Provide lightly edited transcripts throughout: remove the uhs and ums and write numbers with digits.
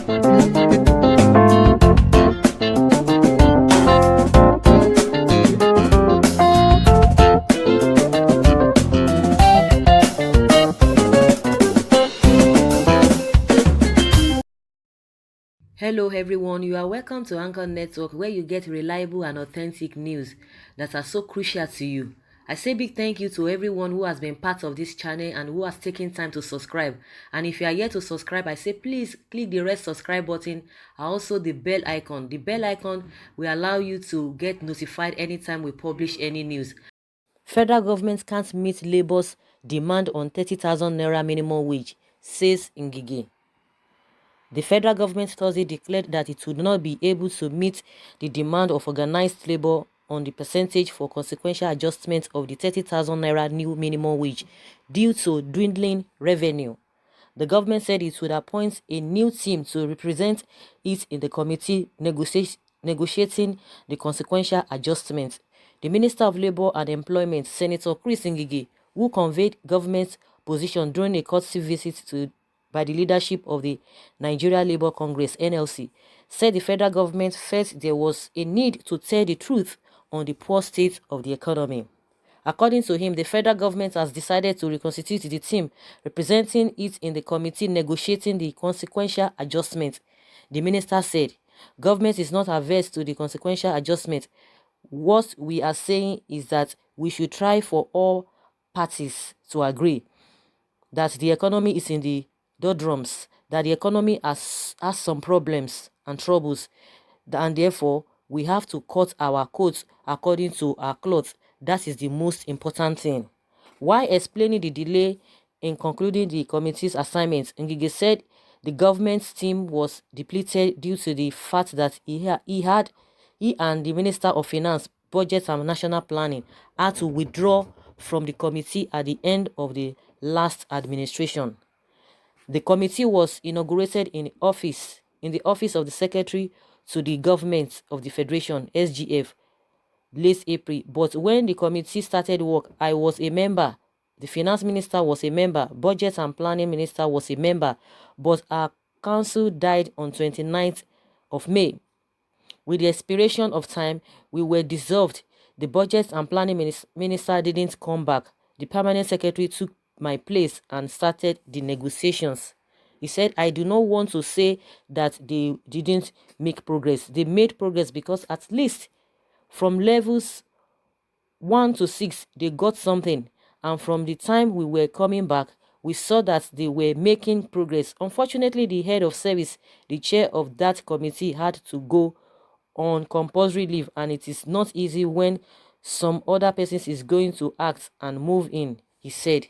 Hello, everyone. You are welcome to Anchor Network, where you get reliable and authentic news that are so crucial to you. I say big thank you to everyone who has been part of this channel and who has taken time to subscribe. And if you are yet to subscribe, I say please click the red subscribe button and also the bell icon. The bell icon will allow you to get notified anytime we publish any news. Federal government can't meet labor's demand on 30,000 naira minimum wage, says Ngige. The federal government Thursday declared that it would not be able to meet the demand of organized labor on the percentage for consequential adjustment of the 30,000 naira new minimum wage due to dwindling revenue. The government said it would appoint a new team to represent it in the committee negotiating the consequential adjustment. The Minister of Labour and Employment, Senator Chris Ngige, who conveyed government's position during a courtesy visit by the leadership of the Nigeria Labour Congress (NLC), said the federal government felt there was a need to tell the truth on the poor state of the economy. According to him, the federal government has decided to reconstitute the team representing it in the committee negotiating the consequential adjustment. The minister said, government is not averse to the consequential adjustment. What we are saying is that we should try for all parties to agree that the economy is in the doldrums, that the economy has some problems and troubles, and therefore we have to cut our coats according to our cloth. That is the most important thing. While explaining the delay in concluding the committee's assignment, Ngige said the government's team was depleted due to the fact that he and the Minister of Finance, Budget and National Planning had to withdraw from the committee at the end of the last administration. The committee was inaugurated in the office of the Secretary to the Government of the Federation (SGF) late April. But when the committee started work, I was a member. The Finance Minister was a member. Budget and Planning Minister was a member. But our council died on 29th of May. With the expiration of time, we were dissolved. The Budget and Planning Minister didn't come back. The Permanent Secretary took my place and started the negotiations. He said, I do not want to say that they didn't make progress. They made progress because at least from levels 1 to 6, they got something. And from the time we were coming back, we saw that they were making progress. Unfortunately, the head of service, the chair of that committee, had to go on compulsory leave, and it is not easy when some other person is going to act and move in, he said.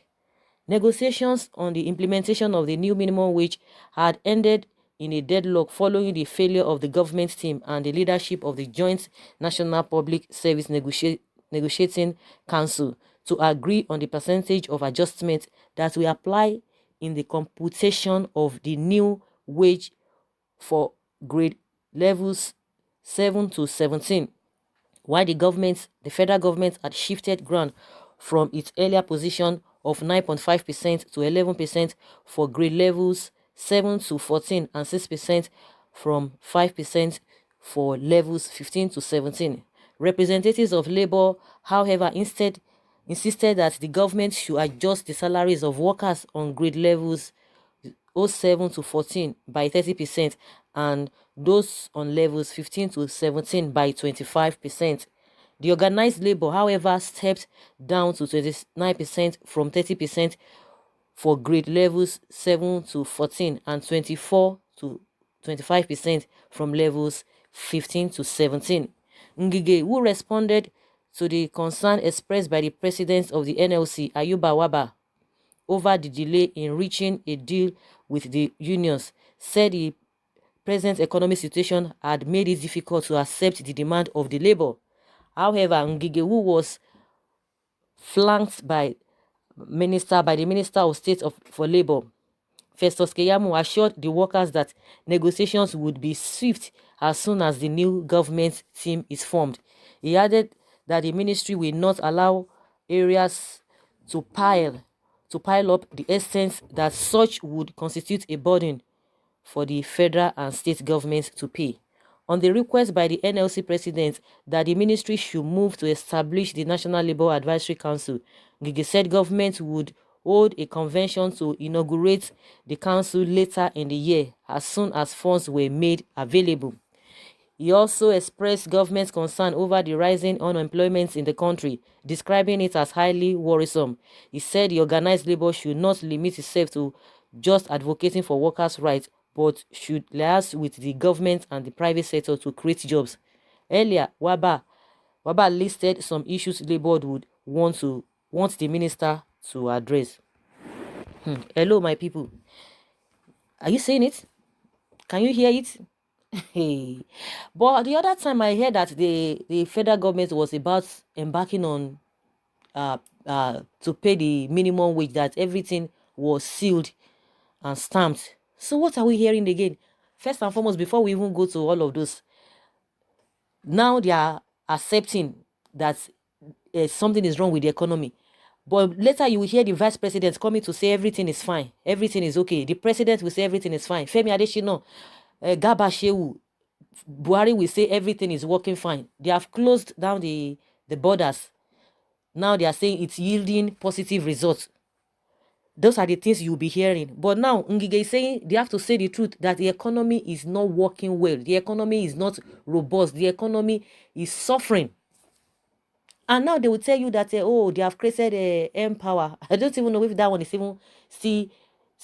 Negotiations on the implementation of the new minimum wage had ended in a deadlock following the failure of the government team and the leadership of the Joint National Public Service Negotiating Council to agree on the percentage of adjustment that will apply in the computation of the new wage for grade levels 7 to 17. While the federal government had shifted ground from its earlier position of 9.5% to 11% for grade levels 7 to 14 and 6% from 5% for levels 15 to 17. Representatives of labor, however, instead insisted that the government should adjust the salaries of workers on grade levels 07 to 14 by 30% and those on levels 15 to 17 by 25%. The organized labor, however, stepped down to 29% from 30% for grade levels 7 to 14 and 24 to 25% from levels 15 to 17. Ngige, who responded to the concern expressed by the president of the NLC, Ayuba Waba, over the delay in reaching a deal with the unions, said the present economic situation had made it difficult to accept the demand of the labor. However, Ngige, who was flanked by the Minister of State for Labor, Festus Keyamo, assured the workers that negotiations would be swift as soon as the new government team is formed. He added that the ministry will not allow areas to pile up the extent that such would constitute a burden for the federal and state governments to pay. On the request by the NLC president that the ministry should move to establish the National Labour Advisory Council, Ngige said government would hold a convention to inaugurate the council later in the year as soon as funds were made available. He also expressed government's concern over the rising unemployment in the country, describing it as highly worrisome. He said the organized labor should not limit itself to just advocating for workers' rights, but should liaise with the government and the private sector to create jobs. Earlier, Waba listed some issues Labour would want the minister to address. Hello, my people. Are you seeing it? Can you hear it? Hey. But the other time I heard that the federal government was about embarking on to pay the minimum wage, that everything was sealed and stamped. So what are we hearing again? First and foremost, before we even go to all of those, now they are accepting that something is wrong with the economy. But later you will hear the vice president coming to say everything is fine, everything is okay. The president will say everything is fine. Femi Adesina, Garba Shehu, Buhari will say everything is working fine. They have closed down the borders. Now they are saying it's yielding positive results. Those are the things you'll be hearing. But now Ngige is saying they have to say the truth, that the economy is not working well. The economy is not robust. The economy is suffering. And now they will tell you that, oh, they have created Empower. I don't even know if that one is even still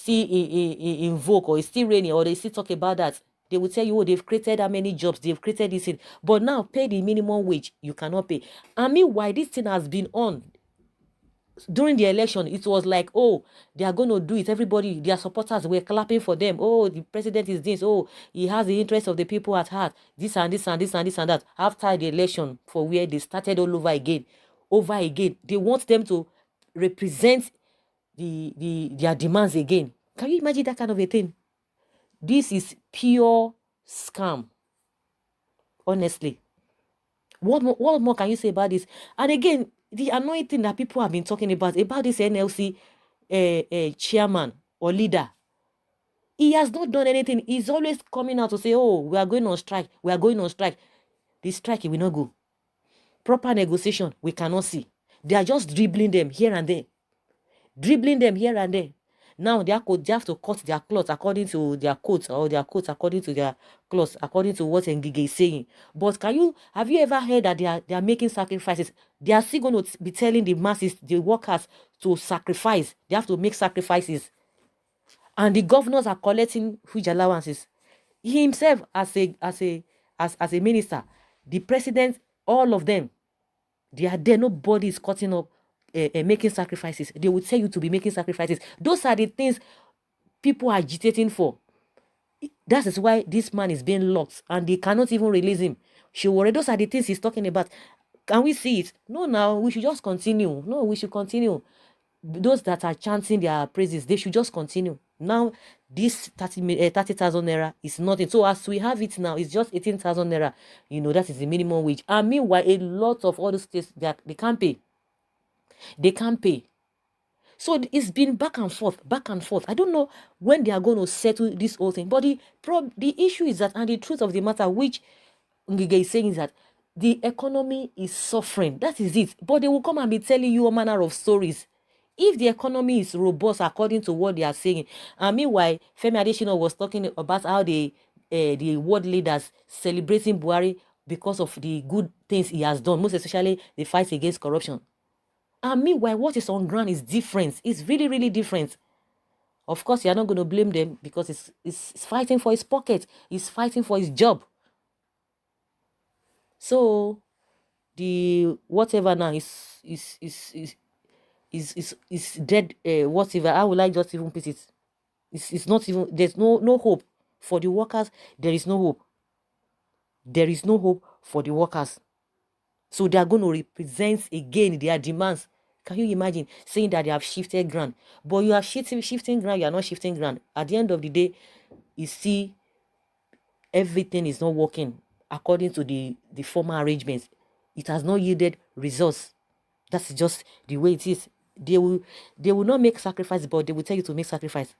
invoke, or is still raining, or they still talk about that. They will tell you, oh, they've created how many jobs, they've created this thing. But now, pay the minimum wage, you cannot pay. I mean, why this thing has been on during the election, it was like, oh, they are going to do it. Everybody, their supporters were clapping for them. Oh, the president is this. Oh, he has the interest of the people at heart. This and this and this and this and that. After the election, for where they started all over again. They want them to represent their demands again. Can you imagine that kind of a thing? This is pure scam. Honestly. What more can you say about this? And again, the annoying thing that people have been talking about this NLC chairman or leader, he has not done anything. He's always coming out to say, oh, we are going on strike. We are going on strike. The strike, will not go. Proper negotiation, we cannot see. They are just dribbling them here and there. Now they have to cut their clothes according to their coats, or their coats according to their clothes, according to what Ngige is saying. But have you ever heard that they are making sacrifices? They are still going to be telling the masses, the workers, to sacrifice. They have to make sacrifices. And the governors are collecting huge allowances. He himself, as a minister, the president, all of them, they are there. Nobody is cutting up, making sacrifices. They will tell you to be making sacrifices. Those are the things people are agitating for. That is why this man is being locked, and they cannot even release him. Those are the things he's talking about. Can we see it? No, now we should just continue. No, we should continue. Those that are chanting their praises, they should just continue. Now, this 30,000 naira is nothing. So as we have it now, it's just 18,000 naira. That is the minimum wage. And meanwhile, a lot of other states, they can't pay. They can't pay. So it's been back and forth. I don't know when they are going to settle this whole thing. But the issue is that, and the truth of the matter, which Ngige is saying, is that the economy is suffering. That is it. But they will come and be telling you all manner of stories. If the economy is robust according to what they are saying, and meanwhile, Femi Adesina was talking about how the world leaders celebrating Buhari because of the good things he has done, most especially the fight against corruption. And meanwhile, what is on ground is different. It's really, really different. Of course, you're not going to blame them, because it's fighting for his pocket. He's fighting for his job. So the whatever now is dead. Whatever. How will I just even put it? It's not even. There's no hope for the workers. There is no hope. There is no hope for the workers. So they are going to represent again their demands. Can you imagine saying that they have shifted ground? But you are shifting ground, you are not shifting ground. At the end of the day, you see everything is not working according to the former arrangements. It has not yielded results. That's just the way it is. They will not make sacrifice, but they will tell you to make sacrifice.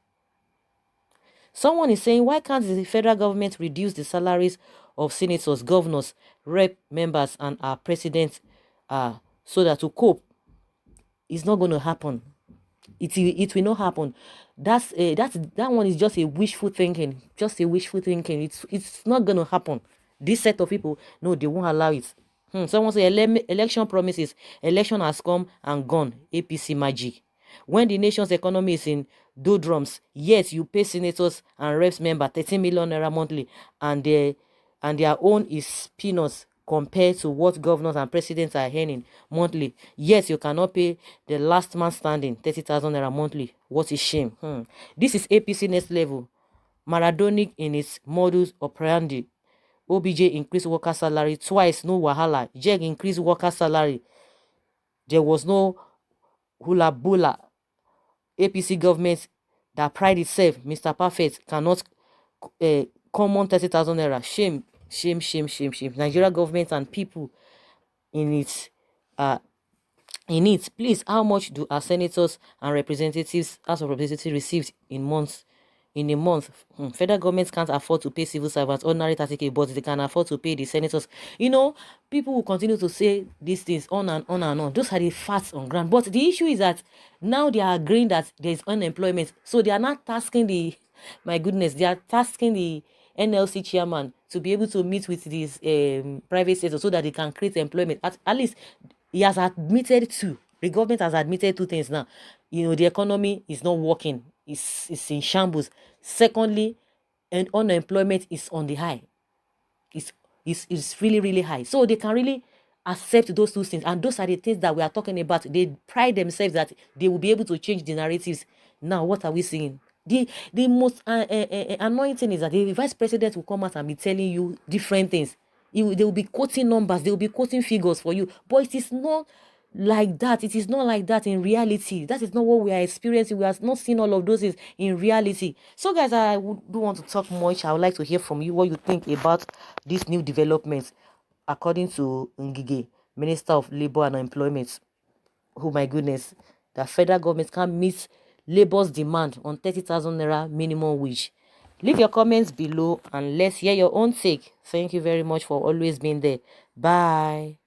Someone is saying, why can't the federal government reduce the salaries of senators, governors, rep members, and our president so that to cope? It's not going to happen. It will not happen. That one is just a wishful thinking. Just a wishful thinking. It's not going to happen. This set of people, no, they won't allow it. Someone say election promises. Election has come and gone. APC magic. When the nation's economy is in doldrums, yes, you pay senators and reps member 13 million naira monthly, and their own is peanuts compared to what governors and presidents are earning monthly. Yes, you cannot pay the last man standing 30,000 naira monthly. What a shame. This is APC next level. Maradonic in its modus operandi. OBJ increased worker salary twice, no wahala. JEG increased worker salary. There was no hula bula. APC government that pride itself, Mr. Perfect, cannot common 30,000 naira. Shame, shame, shame, shame, shame. Nigeria government and people in its please, how much do our senators and representatives, House of Representatives, received in a month? Federal government can't afford to pay civil servants ordinary 30k, but they can afford to pay the senators. People will continue to say these things on and on and on. Those are the facts on ground. But the issue is that now they are agreeing that there is unemployment, so they are not tasking the my goodness, they are tasking the NLC chairman to be able to meet with these private sector so that they can create employment. At least he has admitted the government has admitted two things now. The economy is not working. It's in shambles. Secondly, and unemployment is on the high. It's really, really high. So they can really accept those two things. And those are the things that we are talking about. They pride themselves that they will be able to change the narratives. Now, what are we seeing? The most annoying thing is that the vice president will come out and be telling you different things. They will be quoting numbers, they will be quoting figures for you. But it is not like that. It is not like that in reality. That is not what we are experiencing. We are not seeing all of those things in reality. So, guys, I don't want to talk much. I would like to hear from you what you think about these new developments, according to Ngige, Minister of Labor and Employment. Oh my goodness, the federal government can't meet labor's demand on 30,000 naira minimum wage. Leave your comments below and let's hear your own take. Thank you very much for always being there. Bye.